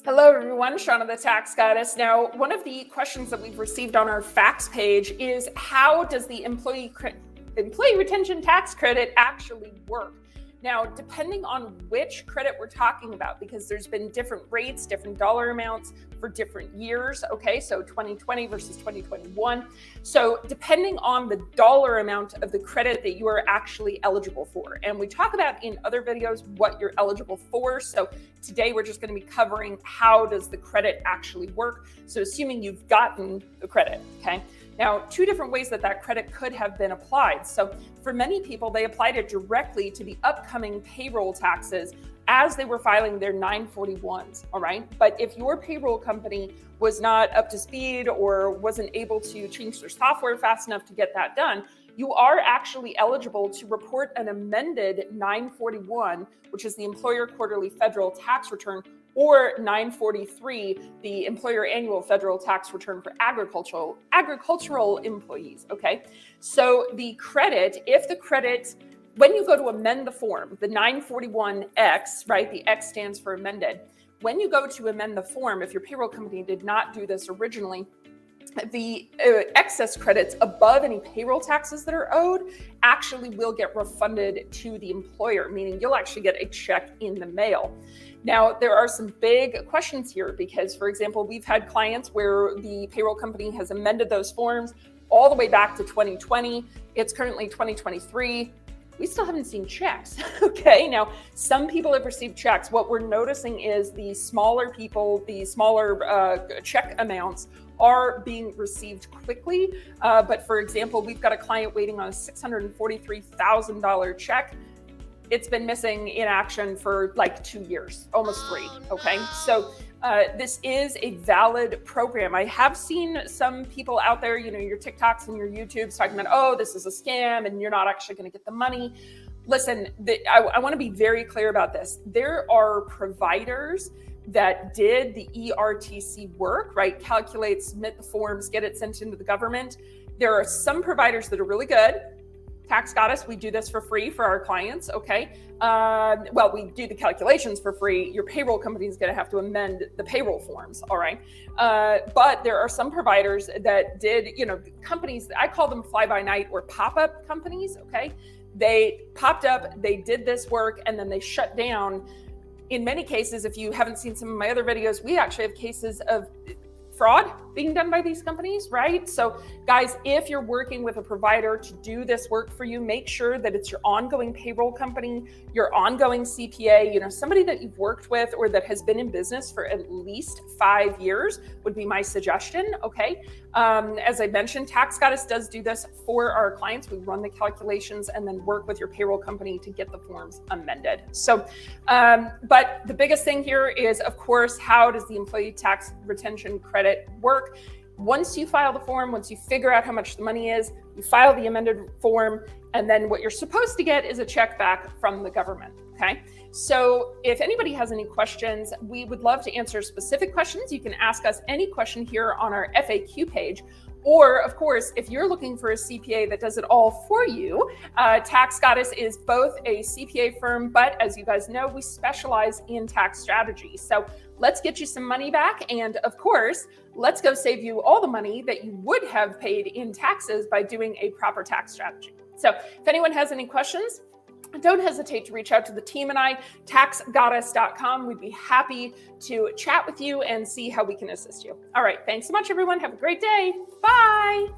Hello, everyone. Shauna, the Tax Goddess. Now, one of the questions that we've received on our facts page is how does the employee retention tax credit actually work? Now, depending on which credit we're talking about, because there's been different rates, different dollar amounts for different years, okay? So 2020 versus 2021. So depending on the dollar amount of the credit that you are actually eligible for. And we talk about in other videos what you're eligible for. So today we're just going to be covering how does the credit actually work. So assuming you've gotten the credit, okay? Now, two different ways that credit could have been applied. So for many people, they applied it directly to the upcoming payroll taxes as they were filing their 941s, all right? But if your payroll company was not up to speed or wasn't able to change their software fast enough to get that done, you are actually eligible to report an amended 941, which is the employer quarterly federal tax return, or 943, the employer annual federal tax return for agricultural employees, okay? So the credit, when you go to amend the form, the 941X, right, the X stands for amended. When you go to amend the form, if your payroll company did not do this originally, the excess credits above any payroll taxes that are owed actually will get refunded to the employer, meaning you'll actually get a check in the mail. Now, there are some big questions here because, for example, we've had clients where the payroll company has amended those forms all the way back to 2020. It's currently 2023. We still haven't seen checks, okay? Now, some people have received checks. What we're noticing is the smaller people, the smaller check amounts are being received quickly. But for example, we've got a client waiting on a $643,000 check. It's been missing in action for like 2 years, almost 3, okay? So this is a valid program. I have seen some people out there, your TikToks and your YouTubes talking about, oh, this is a scam and you're not actually gonna get the money. Listen, I wanna be very clear about this. There are providers that did the ERTC work, right? Calculate, submit the forms, get it sent into the government. There are some providers that are really good. Tax Goddess, we do this for free for our clients, okay? Well, we do the calculations for free. Your payroll company is gonna have to amend the payroll forms, all right? But there are some providers that did, companies, I call them fly-by-night or pop-up companies, okay? They popped up, they did this work, and then they shut down. In many cases, if you haven't seen some of my other videos, we actually have cases of fraud being done by these companies, right? So guys, if you're working with a provider to do this work for you, make sure that it's your ongoing payroll company, your ongoing CPA, somebody that you've worked with or that has been in business for at least 5 years would be my suggestion, okay? As I mentioned, Tax Goddess does do this for our clients. We run the calculations and then work with your payroll company to get the forms amended. So, but the biggest thing here is, of course, how does the employee tax retention credit work? Once you file the form, once you figure out how much the money is, you file the amended form, and then what you're supposed to get is a check back from the government, okay? So if anybody has any questions, we would love to answer specific questions. You can ask us any question here on our FAQ page. Or, of course, if you're looking for a CPA that does it all for you, Tax Goddess is both a CPA firm, but as you guys know, we specialize in tax strategy. So let's get you some money back. And of course, let's go save you all the money that you would have paid in taxes by doing a proper tax strategy. So if anyone has any questions, don't hesitate to reach out to the team and I, taxgoddess.com. We'd be happy to chat with you and see how we can assist you. All right. Thanks so much, everyone. Have a great day. Bye.